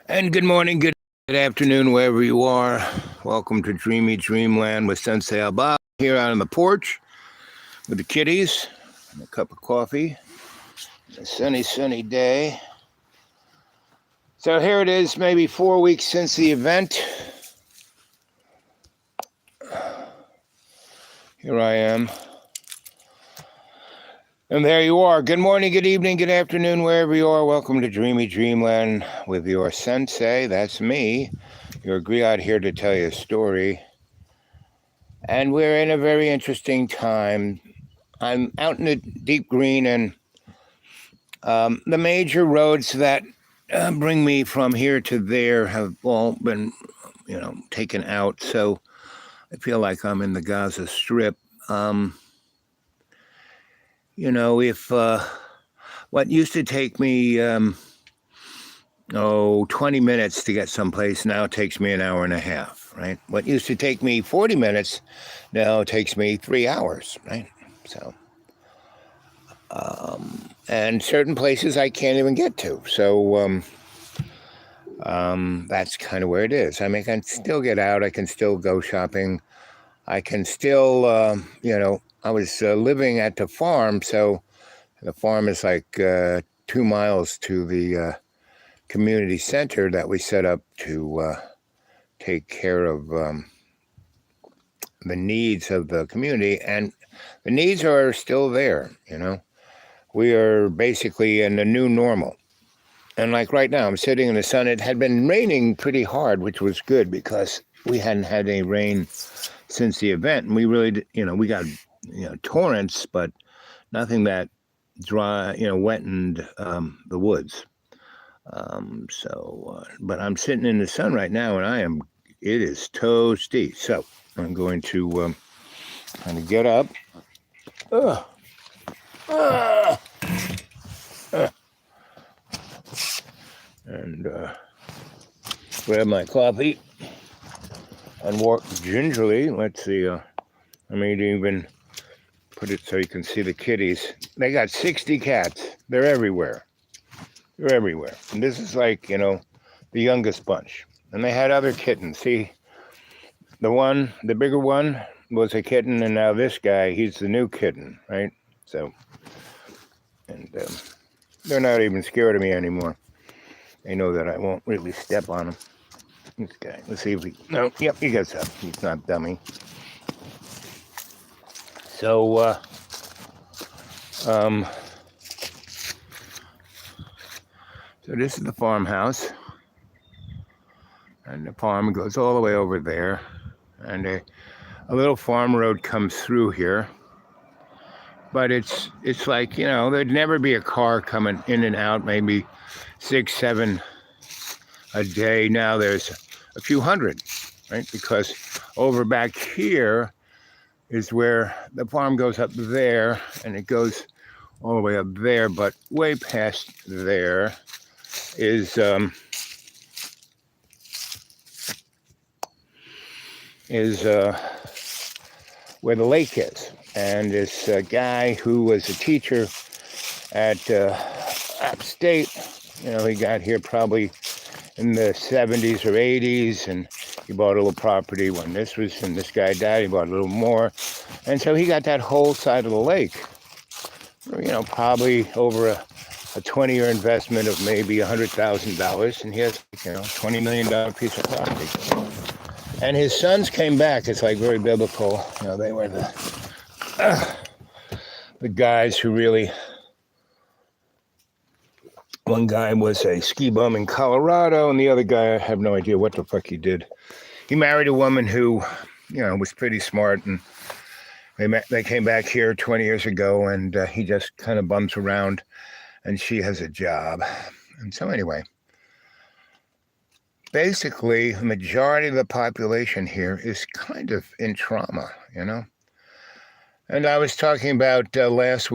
And good morning, good afternoon, wherever you are. Welcome to Dreamy Dreamland with Sensie Owl Bob here out on the porch with the kitties and a cup of coffee. A sunny day. So here it is, maybe 4 weeks since the event. Here I am. And there you are. Good morning, good evening, good afternoon, wherever you are. Welcome to Dreamy Dreamland with your sensei. That's me, your griot, here to tell you a story. And we're in a very interesting time. I'm out in the deep green, and the major roads that bring me from here to there have all been, taken out. So I feel like I'm in the Gaza Strip. If what used to take me 20 minutes to get someplace now takes me an hour and a half, right? What used to take me 40 minutes now takes me 3 hours, right? So, and certain places I can't even get to. So that's kind of where it is. I mean, I can still get out. I can still go shopping. I can still, I was living at the farm. So the farm is like 2 miles to the community center that we set up to take care of the needs of the community. And the needs are still there, We are basically in a new normal. And like right now, I'm sitting in the sun. It had been raining pretty hard, which was good because we hadn't had any rain since the event. And we really, we got, torrents, but nothing that wettened the woods. But I'm sitting in the sun right now, and it is toasty. So I'm going to kind of get up. And grab my coffee and walk gingerly. Let's see, I may even put it so you can see the kitties. They got 60 cats. They're everywhere. And this is like, the youngest bunch. And they had other kittens. See, the bigger one was a kitten, and now this guy, he's the new kitten, right? So, and they're not even scared of me anymore. They know that I won't really step on them. This guy, let's see if he gets up. He's not dummy. So, so this is the farmhouse, and the farm goes all the way over there, and a little farm road comes through here. But it's like, there'd never be a car coming in and out, maybe 6, 7 a day. Now there's a few hundred, right? Because over back here is where the farm goes up there, and it goes all the way up there. But way past there is where the lake is. And this guy who was a teacher at upstate, he got here probably in the 70s or 80s, and he bought a little property when this guy died. He bought a little more. And so he got that whole side of the lake, probably over a 20-year investment of maybe $100,000. And he has, $20 million piece of property. And his sons came back. It's like very biblical. They were the guys who really, one guy was a ski bum in Colorado, and the other guy, I have no idea what the fuck he did. He married a woman who, was pretty smart, and they came back here 20 years ago, and he just kind of bums around, and she has a job. And so anyway, basically, the majority of the population here is kind of in trauma, And I was talking about last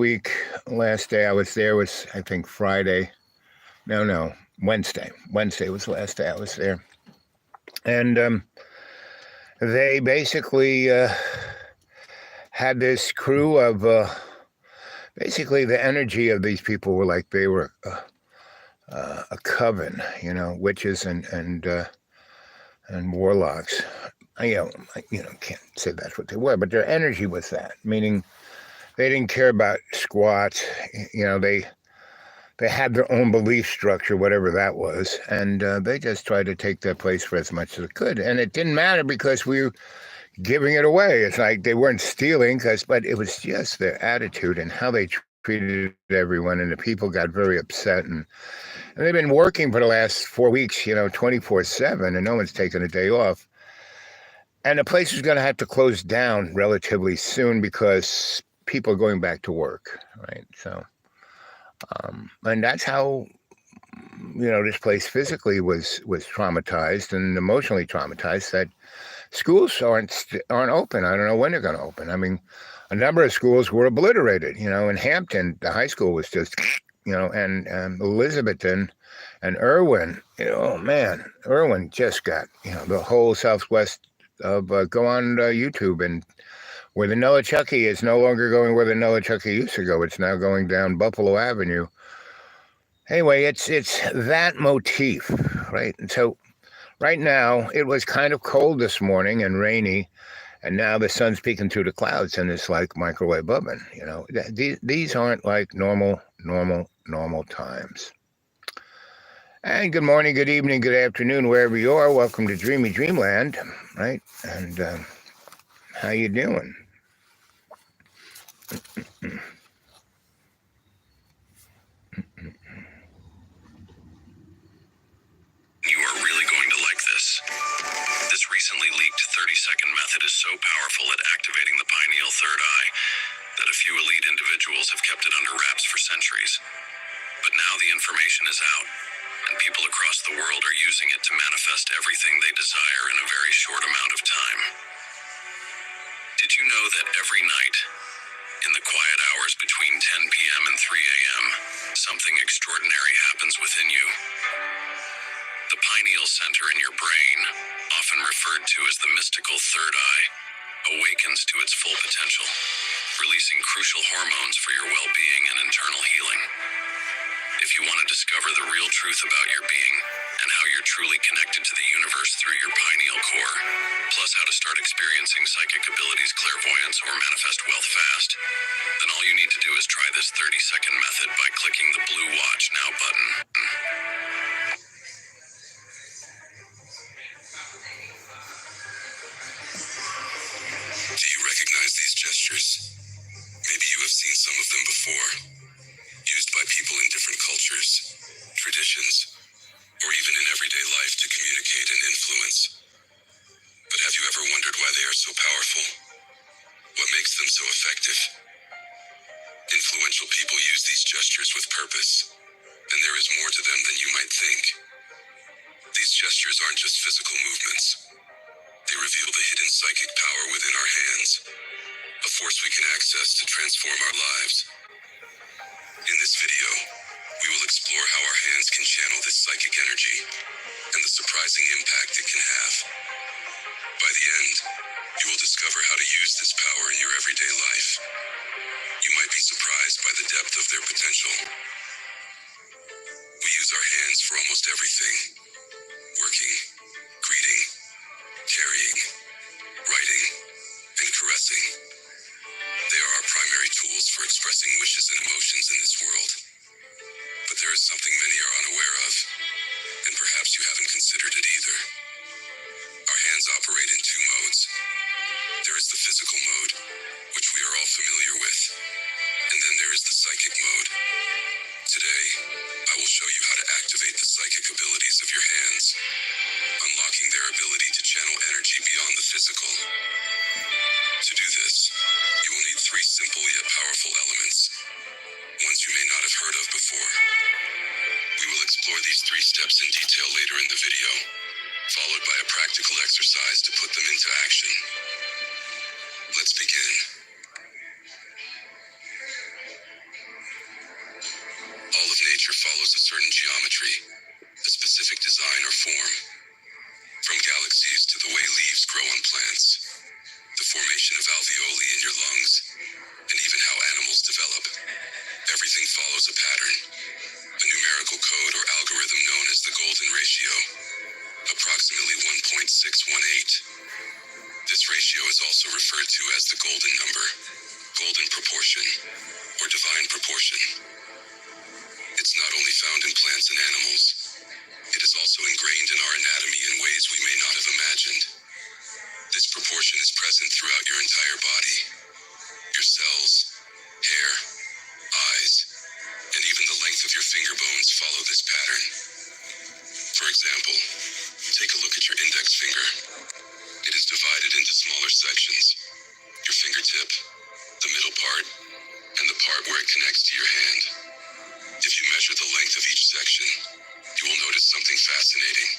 day I was there was, I think, Friday. No, Wednesday. Wednesday was the last day I was there. And they basically had this crew of, basically the energy of these people were like they were a coven, witches and warlocks. Can't say that's what they were, but their energy was that, meaning they didn't care about squats. They had their own belief structure, whatever that was, and they just tried to take their place for as much as they could. And it didn't matter because we were giving it away. It's like they weren't stealing, but it was just their attitude and how they treated everyone, and the people got very upset. And they've been working for the last 4 weeks, 24/7, and no one's taken a day off. And the place is going to have to close down relatively soon because people are going back to work, right? So, and that's how, this place physically was traumatized and emotionally traumatized, that schools aren't open. I don't know when they're going to open. I mean, a number of schools were obliterated. In Hampton, the high school was just, and Elizabethton and Irwin. Oh man, Irwin just got, the whole southwest of go on YouTube, and where the Nolichucky is no longer going where the Nolichucky used to go. It's now going down Buffalo Avenue. Anyway, it's that motif, right? And so right now it was kind of cold this morning and rainy, and now the sun's peeking through the clouds, and it's like microwave oven. These aren't like normal times. And good morning, good evening, good afternoon, wherever you are. Welcome to Dreamy Dreamland, right? And how you doing? You are really going to like this. This recently leaked 30-second method is so powerful at activating the pineal third eye that a few elite individuals have kept it under wraps for centuries. But now the information is out, and people across the world are using it to manifest everything they desire in a very short amount of time. Did you know that every night, in the quiet hours between 10 p.m. and 3 a.m., something extraordinary happens within you? The pineal center in your brain, often referred to as the mystical third eye, awakens to its full potential, releasing crucial hormones for your well-being and internal healing. If you want to discover the real truth about your being and how you're truly connected to the universe through your pineal core, plus how to start experiencing psychic abilities, clairvoyance, or manifest wealth fast, then all you need to do is try this 30-second method by clicking the blue Watch Now button. Do you recognize these gestures? Maybe you have seen some of them before, used by people in different cultures, traditions, or even in everyday life to communicate and influence. But have you ever wondered why they are so powerful? What makes them so effective? Influential people use these gestures with purpose, and there is more to them than you might think. These gestures aren't just physical movements. They reveal the hidden psychic power within our hands, a force we can access to transform our lives. In this video, we will explore how our hands can channel this psychic energy and the surprising impact it can have. By the end, you will discover how to use this power in your everyday life. You might be surprised by the depth of their potential. We use our hands for almost everything: working, greeting, carrying, writing, and caressing. They are our primary tools for expressing wishes and emotions in this world. But there is something many are unaware of, and perhaps you haven't considered it either. Our hands operate in two modes. There is the physical mode, which we are all familiar with, and then there is the psychic mode. Today, I will show you how to activate the psychic abilities of your hands, unlocking their ability to channel energy beyond the physical. To do this, you will need three simple yet powerful elements, ones you may not have heard of before. We will explore these 3 steps in detail later in the video, followed by a practical exercise to put them into action. Let's begin. All of nature follows a certain geometry, a specific design or form. From galaxies to the way leaves grow on plants, the formation of alveoli in your lungs, and even how animals develop. Everything follows a pattern, a numerical code or algorithm as the golden number, golden proportion, or divine proportion. It's not only found in plants and animals, it is also ingrained in our anatomy in ways we may not have imagined. This proportion is present throughout your entire body. Your cells, hair, eyes, and even the length of your finger bones follow this pattern. For example, take a look at your index finger. It is divided into smaller sections. Your fingertip, the middle part, and the part where it connects to your hand. If you measure the length of each section, you will notice something fascinating.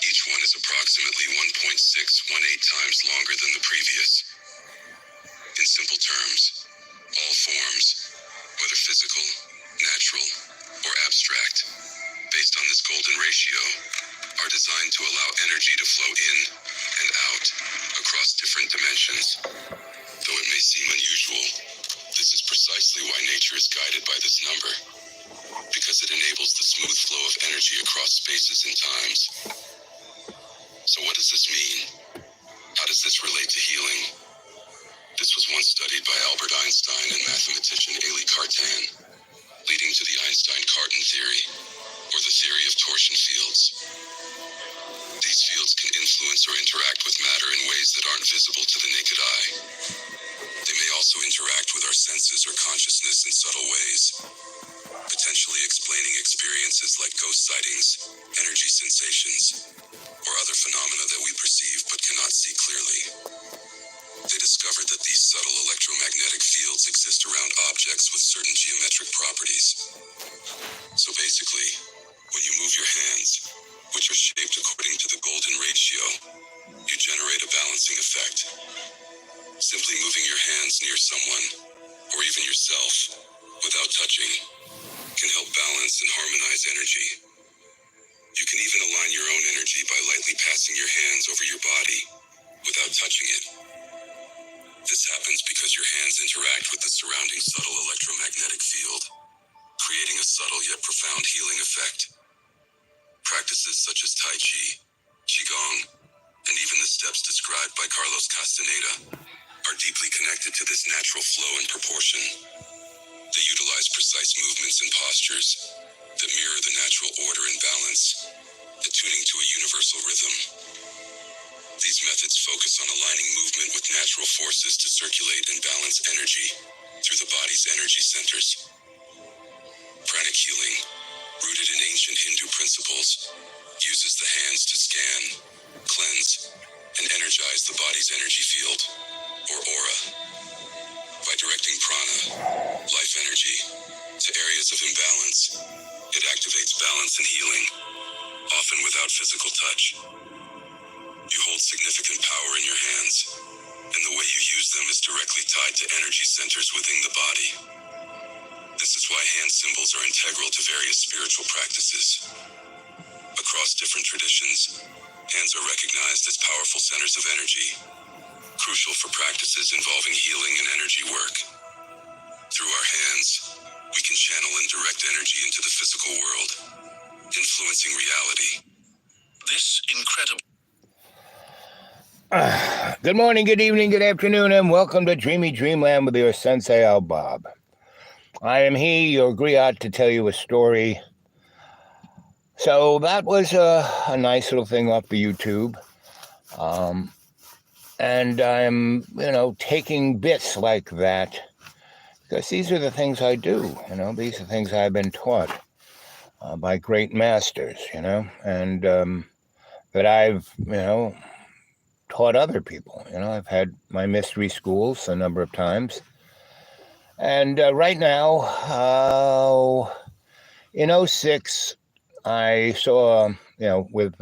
Each one is approximately 1.618 times longer than the previous. In simple terms, all forms, whether physical, natural, or abstract, based on this golden ratio, are designed to allow energy to flow in and out across different dimensions. Though it may seem unusual, this is precisely why nature is guided by this number, because it enables the smooth flow of energy across spaces and times. So what does this mean? How does this relate to healing? This was once studied by Albert Einstein and mathematician Élie Cartan, leading to the Einstein-Cartan theory, or the theory of torsion fields. These fields can influence or interact with matter in ways that aren't visible to the naked eye. They may also interact with our senses or consciousness in subtle ways, potentially explaining experiences like ghost sightings, energy sensations, or other phenomena that we perceive but cannot see clearly. They discovered that these subtle electromagnetic fields exist around objects with certain geometric properties. So basically, when you move your hands, which are shaped according to the golden ratio, you generate a balancing effect. Simply moving your hands near someone, or even yourself, without touching, can help balance and harmonize energy. You can even align your own energy by lightly passing your hands over your body, without touching it. This happens because your hands interact with the surrounding subtle electromagnetic field, creating a subtle yet profound healing effect. Practices such as Tai Chi, Qigong, and even the steps described by Carlos Castaneda are deeply connected to this natural flow and proportion. They utilize precise movements and postures that mirror the natural order and balance, attuning to a universal rhythm. These methods focus on aligning movement with natural forces to circulate and balance energy through the body's energy centers. Pranic healing, rooted in ancient Hindu principles, uses the hands to scan, cleanse, and energize the body's energy field, or aura. By directing prana, life energy, to areas of imbalance, it activates balance and healing, often without physical touch. You hold significant power in your hands, and the way you use them is directly tied to energy centers within the body. This is why hand symbols are integral to various spiritual practices. Across different traditions, hands are recognized as powerful centers of energy, crucial for practices involving healing and energy work. Through our hands, we can channel and direct energy into the physical world, influencing reality. This incredible... Good morning, good evening, good afternoon, and welcome to Dreamy Dreamland with your Sensie Owl Bob. I am he, your griot, to tell you a story. So that was a nice little thing off the YouTube. And I'm, taking bits like that because these are the things I do. These are things I've been taught by great masters, and that I've, taught other people. I've had my mystery schools a number of times. And right now, in 2006, I saw, with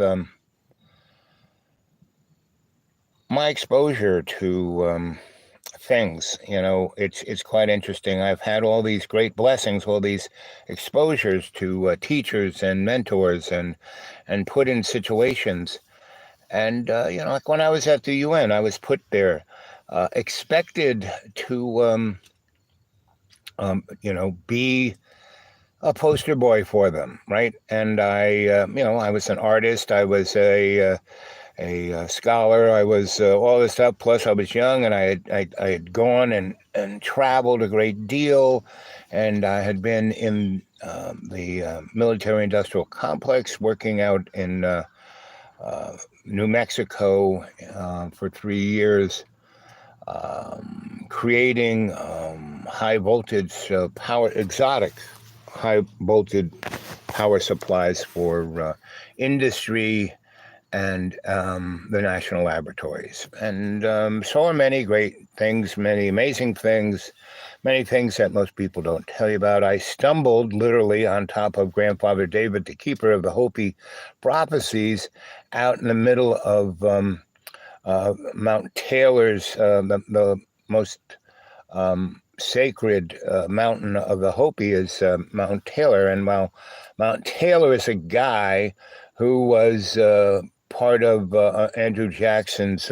my exposure to things, it's quite interesting. I've had all these great blessings, all these exposures to teachers and mentors and put in situations. And, like when I was at the UN, I was put there, expected to, be a poster boy for them, right? And I was an artist. I was a scholar. I was all this stuff. Plus, I was young, and I had gone and traveled a great deal, and I had been in the military-industrial complex, working out in New Mexico for 3 years, creating high voltage exotic high voltage power supplies for industry and the national laboratories. And saw many great things, many amazing things, many things that most people don't tell you about. I stumbled literally on top of Grandfather David, the keeper of the Hopi prophecies, out in the middle of Mount Taylor's, the most sacred mountain of the Hopi is Mount Taylor. And while Mount Taylor is a guy who was part of Andrew Jackson's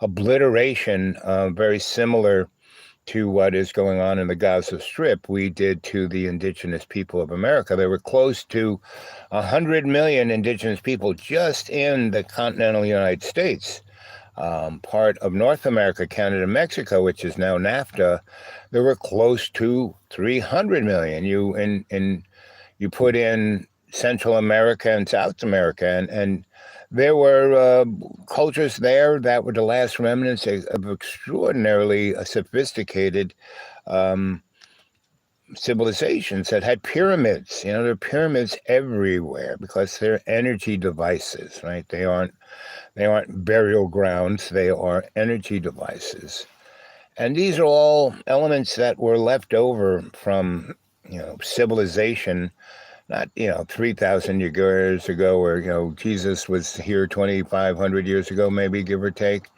obliteration, very similar to what is going on in the Gaza Strip, we did to the indigenous people of America. There were close to 100 million indigenous people just in the continental United States. Part of North America, Canada, Mexico, which is now NAFTA, there were close to 300 million. You put in Central America and South America, and there were cultures there that were the last remnants of extraordinarily sophisticated civilizations that had pyramids. There are pyramids everywhere because they're energy devices, right? They aren't burial grounds. They are energy devices. And these are all elements that were left over from, civilization, not, 3,000 years ago, or, Jesus was here 2,500 years ago, maybe, give or take,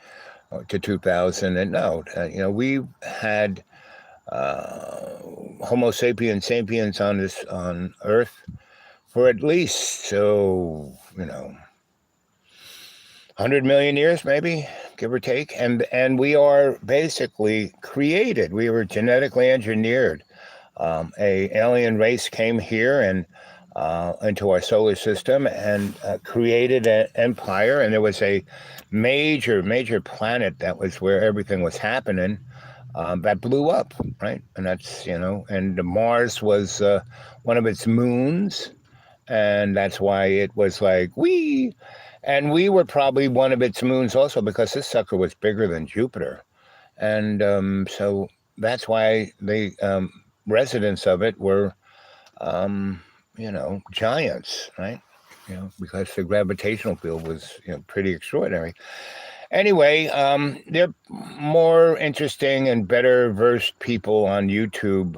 to 2,000. And no, we've had Homo sapiens on Earth for at least, 100 million years, maybe, give or take. And we are basically created. We were genetically engineered. A alien race came here and into our solar system and created an empire. And there was a major planet that was where everything was happening that blew up, right? And that's, and Mars was one of its moons. And that's why it was like, wee. And we were probably one of its moons also, because this sucker was bigger than Jupiter. And so that's why the residents of it were, giants, right? Because the gravitational field was, pretty extraordinary. Anyway, there are more interesting and better versed people on YouTube.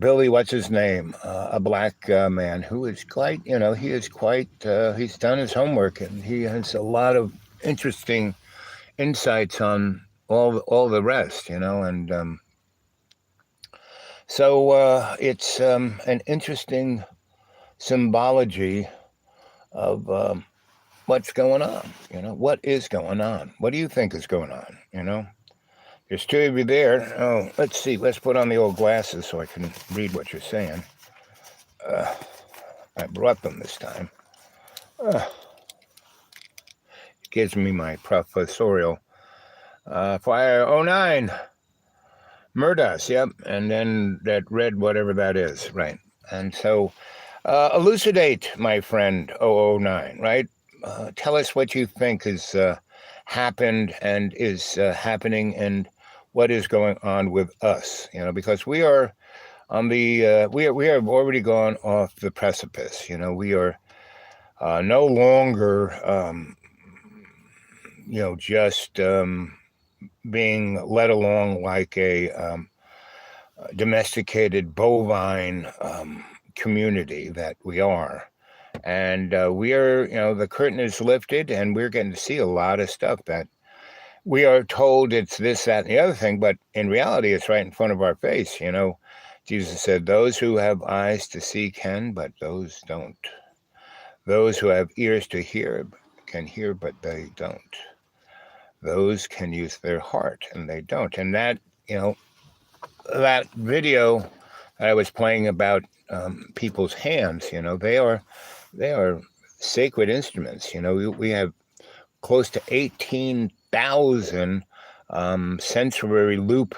Billy, what's his name? A black man who is quite, he's done his homework, and he has a lot of interesting insights on all the rest, and so it's an interesting symbology of what's going on, what is going on? What do you think is going on, There's two of you there. Oh, let's see. Let's put on the old glasses so I can read what you're saying. I brought them this time. It gives me my professorial. Fire 09. Murdas, yep. And then that red whatever that is, right. And so elucidate, my friend 009, right? Tell us what you think has happened and is happening, and what is going on with us, because we are on the, we have already gone off the precipice. We are no longer, just being led along like a domesticated bovine community that we are. And we are, the curtain is lifted, and we're getting to see a lot of stuff that we are told it's this, that, and the other thing, but in reality, it's right in front of our face. Jesus said, those who have eyes to see can, but those don't. Those who have ears to hear can hear, but they don't. Those can use their heart, and they don't. And that, that video that I was playing about people's hands, they are sacred instruments. We have close to 18,000 sensory loop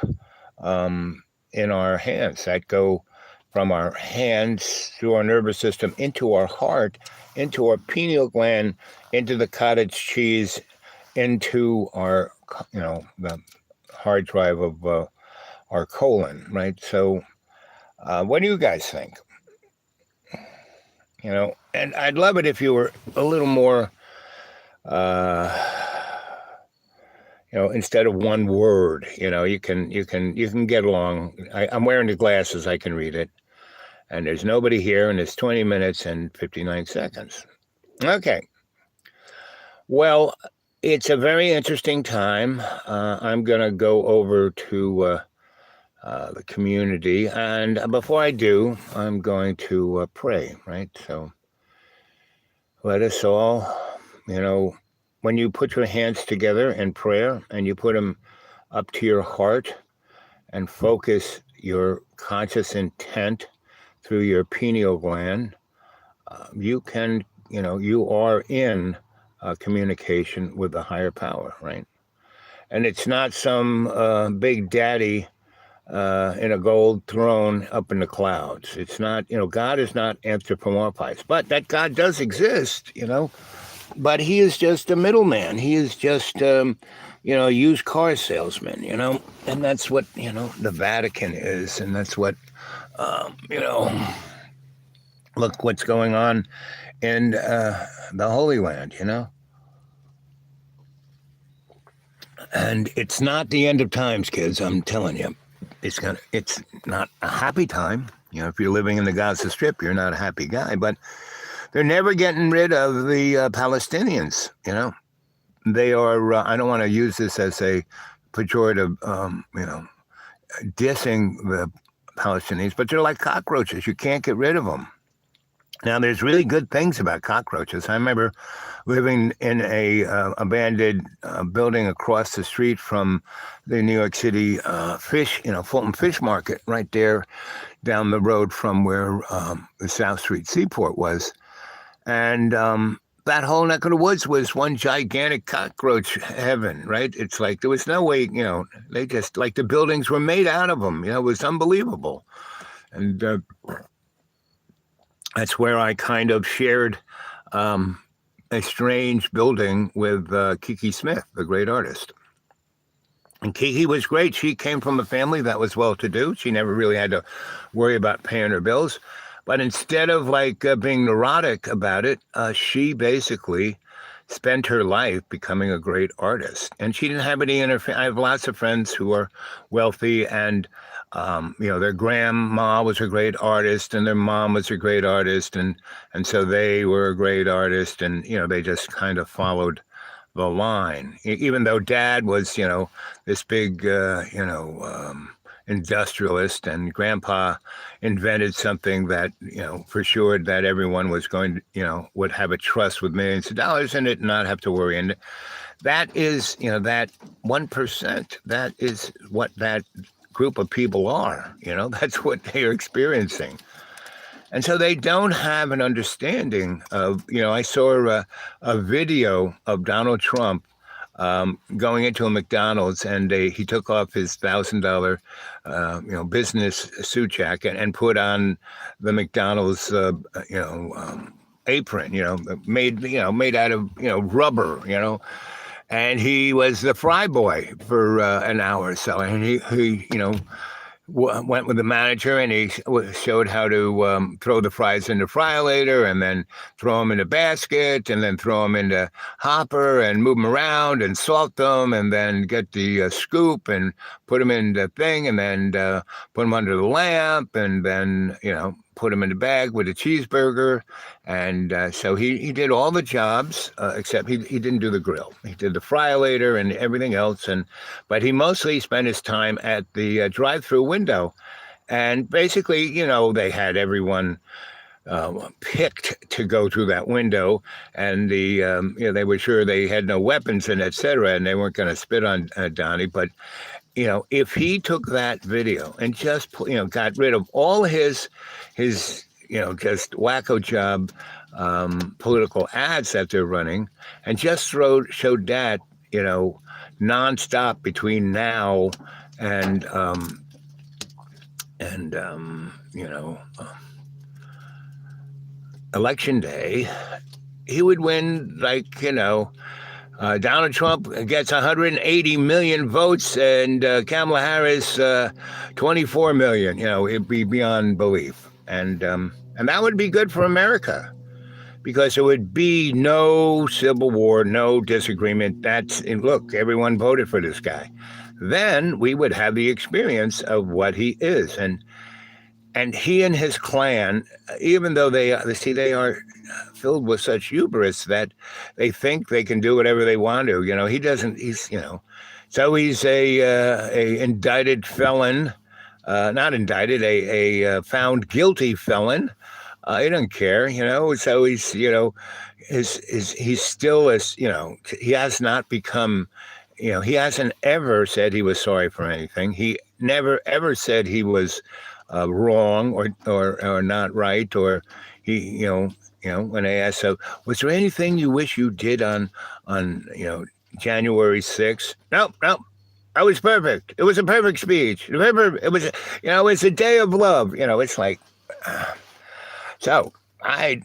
in our hands that go from our hands through our nervous system into our heart, into our pineal gland, into the cottage cheese, into our, the hard drive of our colon, right? So what do you guys think? And I'd love it if you were a little more, instead of one word, you can get along. I'm wearing the glasses, I can read it. And there's nobody here, and it's 20 minutes and 59 seconds. Okay. Well, it's a very interesting time. I'm going to go over to the community. And before I do, I'm going to pray, right? So let us all, when you put your hands together in prayer and you put them up to your heart and focus your conscious intent through your pineal gland, you can, you are in communication with the higher power, right? And it's not some big daddy in a gold throne up in the clouds. It's not, God is not anthropomorphized, but that God does exist, but he is just a middleman. He is just, a used car salesman, and that's what, the Vatican is. And that's what, look what's going on in the Holy Land, And it's not the end of times, kids, I'm telling you. It's not a happy time. If you're living in the Gaza Strip, you're not a happy guy. But they're never getting rid of the Palestinians. They are. I don't want to use this as a pejorative, dissing the Palestinians, but they're like cockroaches. You can't get rid of them. Now, there's really good things about cockroaches. I remember living in a abandoned building across the street from the New York City Fulton Fish Market, right there down the road from where the South Street Seaport was. And that whole neck of the woods was one gigantic cockroach heaven, right? It's like there was no way, they just, like the buildings were made out of them. It was unbelievable. And that's where I kind of shared a strange building with Kiki Smith, the great artist. And Kiki was great. She came from a family that was well-to-do. She never really had to worry about paying her bills. But instead of being neurotic about it, she basically spent her life becoming a great artist. And she didn't have any I have lots of friends who are wealthy, and their grandma was a great artist and their mom was a great artist. And so they were a great artist, and, they just kind of followed the line, even though dad was, this big, industrialist, and grandpa invented something that, for sure that everyone was going to, would have a trust with millions of dollars in it and not have to worry. And that is, that 1%, that is what that group of people are, that's what they are experiencing. And so they don't have an understanding of, I saw a video of Donald Trump going into a McDonald's, and he took off his $1,000, business suit jacket and put on the McDonald's, apron, made out of, rubber, and he was the fry boy for an hour or so. And he went with the manager, and he showed how to throw the fries in the fryolator, and then throw them in a basket, and then throw them in the hopper and move them around and salt them, and then get the scoop and put them in the thing, and then put them under the lamp, and then, put them in the bag with a cheeseburger. And so he did all the jobs, except he didn't do the grill. He did the fryolator and everything else. But he mostly spent his time at the drive-through window. And basically, they had everyone picked to go through that window, and they were sure they had no weapons and et cetera, and they weren't going to spit on Donnie. But if he took that video and just got rid of all his just wacko job political ads that they're running, and just showed that, nonstop between now and and um, you know election day, he would win Donald Trump gets 180 million votes and Kamala Harris 24 million. It'd be beyond belief, and that would be good for America because there would be no civil war, no disagreement. Look, everyone voted for this guy. Then we would have the experience of what he is, and he and his clan, even though they are filled with such hubris that they think they can do whatever they want to. He doesn't. So he's a indicted felon, not indicted, a found guilty felon. He doesn't care. So he's he's still he has not become. He hasn't ever said he was sorry for anything. He never ever said he was wrong or not right, or he when they asked, so was there anything you wish you did on January 6th? Nope. I was perfect. It was a perfect speech. It was it's a day of love. It's like so I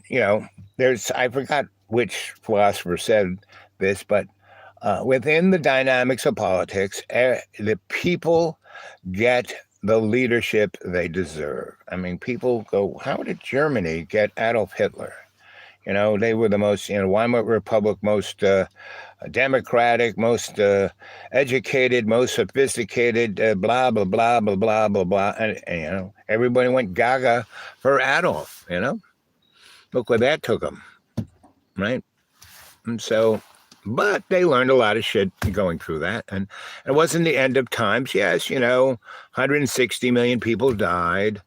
forgot which philosopher said this, but within the dynamics of politics, the people get the leadership they deserve. I mean, people go, how did Germany get Adolf Hitler? They were the most, Weimar Republic, most democratic, most educated, most sophisticated, blah, blah, blah, blah, blah, blah, blah. And everybody went gaga for Adolf, Look where that took them, right? And so, but they learned a lot of shit going through that. And it wasn't the end of times. Yes, 160 million people died,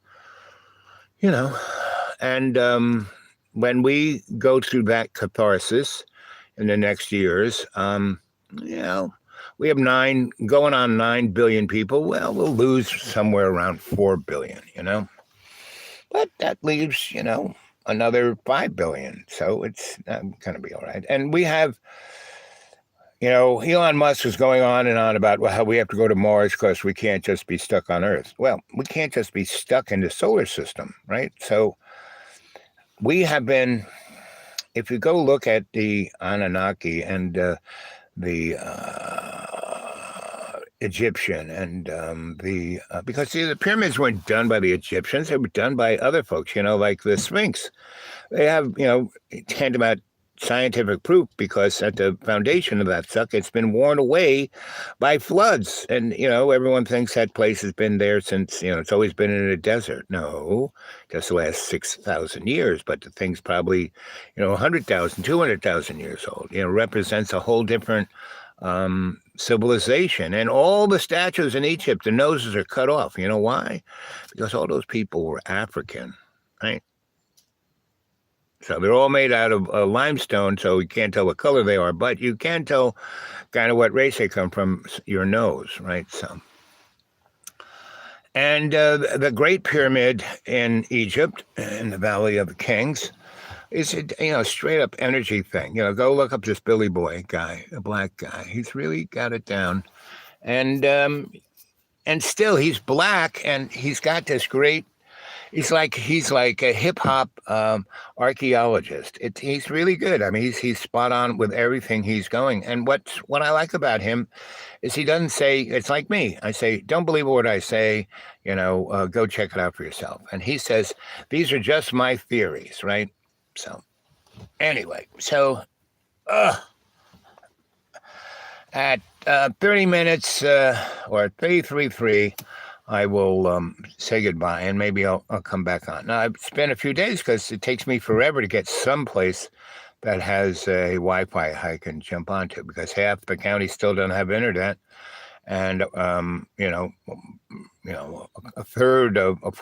and when we go through that catharsis in the next years, we have going on 9 billion people. Well, we'll lose somewhere around 4 billion, but that leaves, another 5 billion. So it's going to be all right. And we have, Elon Musk was going on and on about how we have to go to Mars because we can't just be stuck on Earth. Well, we can't just be stuck in the solar system, right? So we have been, if you go look at the Anunnaki and the Egyptian and because the pyramids weren't done by the Egyptians, they were done by other folks, like the Sphinx. They have, tantamount scientific proof because at the foundation of that suck, it's been worn away by floods. And, everyone thinks that place has been there since, it's always been in a desert. No, just the last 6,000 years. But the thing's probably, 100,000, 200,000 years old. Represents a whole different civilization. And all the statues in Egypt, the noses are cut off. You know why? Because all those people were African, right? So they're all made out of limestone, so you can't tell what color they are, but you can tell kind of what race they come from, your nose, right? So, and the Great Pyramid in Egypt, in the Valley of the Kings, is a straight up energy thing. Go look up this Billy Boy guy, a black guy. He's really got it down, and still he's black, and he's got this great. He's like a hip hop archaeologist. He's really good. I mean, he's spot on with everything he's going. And what I like about him is he doesn't say, it's like me. I say, don't believe what I say. Go check it out for yourself. And he says, these are just my theories, right? So anyway, at 30 minutes or 33.3. I will say goodbye, and maybe I'll come back on. Now, I've spent a few days because it takes me forever to get someplace that has a Wi-Fi I can jump onto because half the county still don't have internet, and a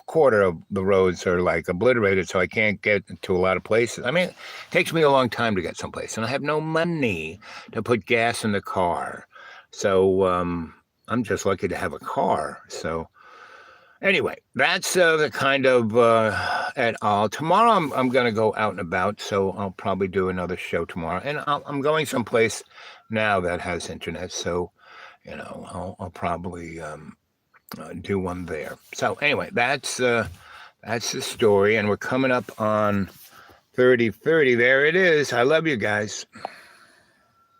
quarter of the roads are like obliterated, so I can't get to a lot of places. I mean, it takes me a long time to get someplace, and I have no money to put gas in the car, so I'm just lucky to have a car. So. Anyway, that's the kind of at all. Tomorrow I'm going to go out and about, so I'll probably do another show tomorrow. And I'm going someplace now that has internet, so I'll probably do one there. So anyway, that's the story, and we're coming up on 30:30. There it is. I love you guys.